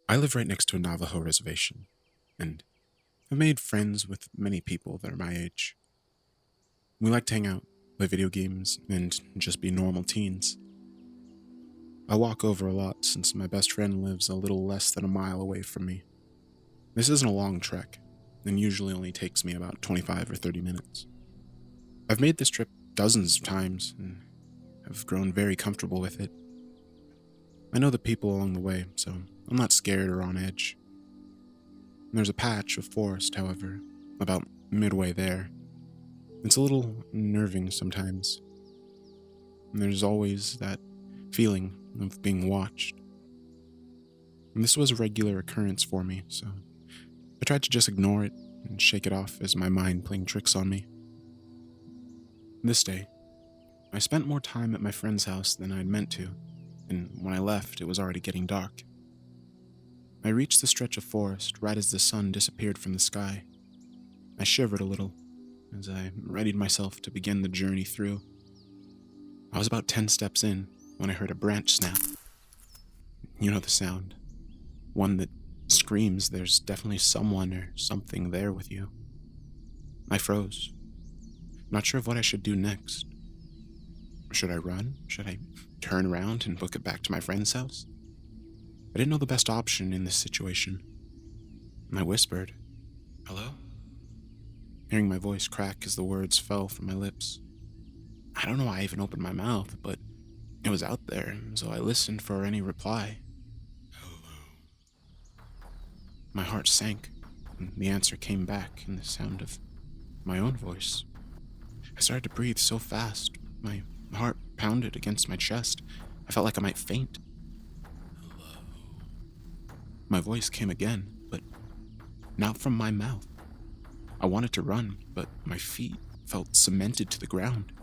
I live right next to a Navajo reservation, and I've made friends with many people that are my age. We like to hang out, play video games, and just be normal teens. I walk over a lot since my best friend lives a little less than a mile away from me. This isn't a long trek, and usually only takes me about 25 or 30 minutes. I've made this trip dozens of times, and have grown very comfortable with it. I know the people along the way, so I'm not scared or on edge. There's a patch of forest, however, about midway there. It's a little unnerving sometimes. And there's always that feeling of being watched. And this was a regular occurrence for me, so I tried to just ignore it and shake it off as my mind playing tricks on me. This day, I spent more time at my friend's house than I'd meant to, and when I left, it was already getting dark. I reached the stretch of forest right as the sun disappeared from the sky. I shivered a little as I readied myself to begin the journey through. I was about 10 steps in when I heard a branch snap. You know the sound. One that screams there's definitely someone or something there with you. I froze, not sure of what I should do next. Should I run? Should I turn around and book it back to my friend's house? I didn't know the best option in this situation. I whispered, "Hello?" Hearing my voice crack as the words fell from my lips. I don't know why I even opened my mouth, but it was out there, so I listened for any reply. "Hello." My heart sank, and the answer came back in the sound of my own voice. I started to breathe so fast, my heart pounded against my chest. I felt like I might faint. "Hello." My voice came again, but not from my mouth. I wanted to run, but my feet felt cemented to the ground.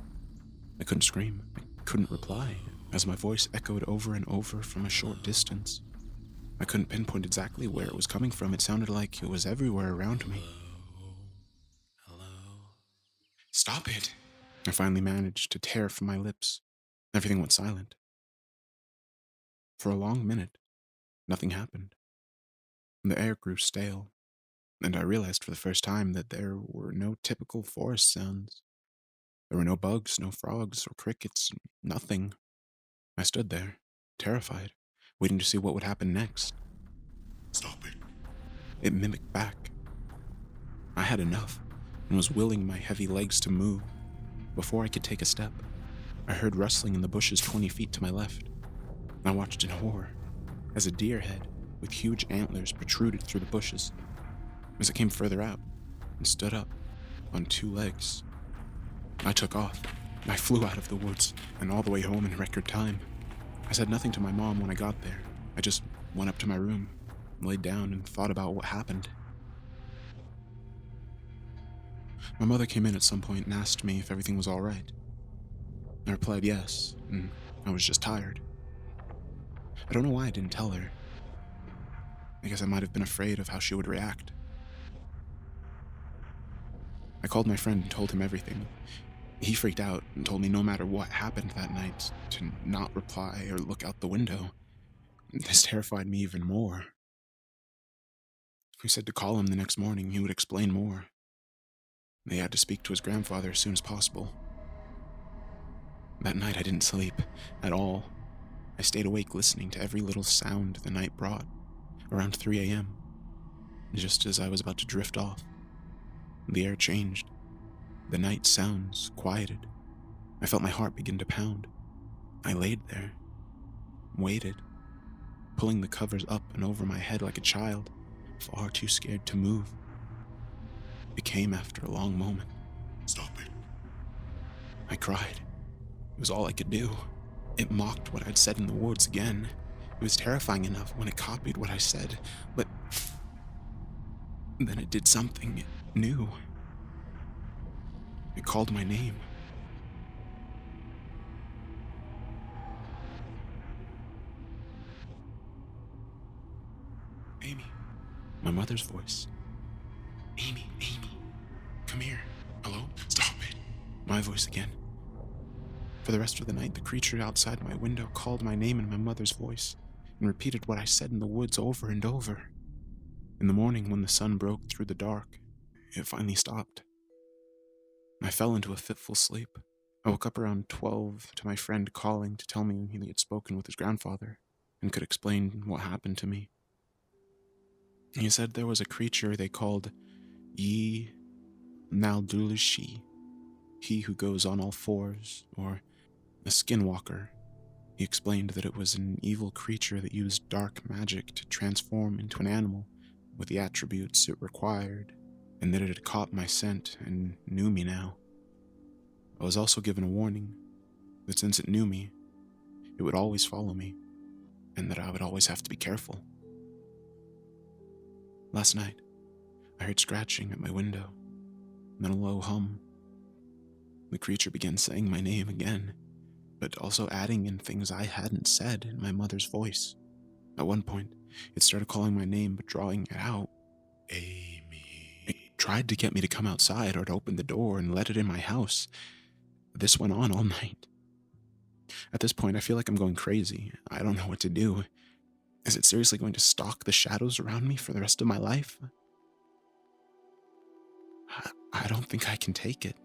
I couldn't scream. I couldn't reply, as my voice echoed over and over from a short distance. I couldn't pinpoint exactly where it was coming from. It sounded like it was everywhere around me. "Hello? Stop it!" I finally managed to tear from my lips. Everything went silent. For a long minute, nothing happened. The air grew stale, and I realized for the first time that there were no typical forest sounds. There were no bugs, no frogs or crickets, nothing. I stood there, terrified, waiting to see what would happen next. "Stop it." It mimicked back. I had enough and was willing my heavy legs to move. Before I could take a step, I heard rustling in the bushes 20 feet to my left. I watched in horror as a deer head with huge antlers protruded through the bushes. As it came further out and stood up on two legs, I took off. I flew out of the woods and all the way home in record time. I said nothing to my mom when I got there. I just went up to my room, laid down, and thought about what happened. My mother came in at some point and asked me if everything was all right. I replied yes, and I was just tired. I don't know why I didn't tell her. I guess I might have been afraid of how she would react. I called my friend and told him everything. He freaked out and told me no matter what happened that night to not reply or look out the window. This terrified me even more. He said to call him the next morning, he would explain more. They had to speak to his grandfather as soon as possible. That night I didn't sleep at all. I stayed awake listening to every little sound the night brought. Around 3 a.m., just as I was about to drift off, the air changed. The night sounds quieted. I felt my heart begin to pound. I laid there, waited, pulling the covers up and over my head like a child, far too scared to move. It came after a long moment. "Stop it." I cried. It was all I could do. It mocked what I'd said in the woods again. It was terrifying enough when it copied what I said, but then it did something new. It called my name. "Amy." My mother's voice. "Amy, Amy, come here." "Hello? Stop it." My voice again. For the rest of the night, the creature outside my window called my name in my mother's voice. and repeated what I said in the woods over and over. In the morning, when the sun broke through the dark, it finally stopped. I fell into a fitful sleep. I woke up around 12 to my friend calling to tell me he had spoken with his grandfather and could explain what happened to me. He said there was a creature they called Yi Naldulushi, he who goes on all fours, or a Skinwalker. He explained that it was an evil creature that used dark magic to transform into an animal with the attributes it required, and that it had caught my scent and knew me now. I was also given a warning that since it knew me, it would always follow me, and that I would always have to be careful. Last night, I heard scratching at my window, then a low hum. The creature began saying my name again, but also adding in things I hadn't said in my mother's voice. At one point, it started calling my name but drawing it out. Amy. It tried to get me to come outside or to open the door and let it in my house. This went on all night. At this point, I feel like I'm going crazy. I don't know what to do. Is it seriously going to stalk the shadows around me for the rest of my life? I don't think I can take it.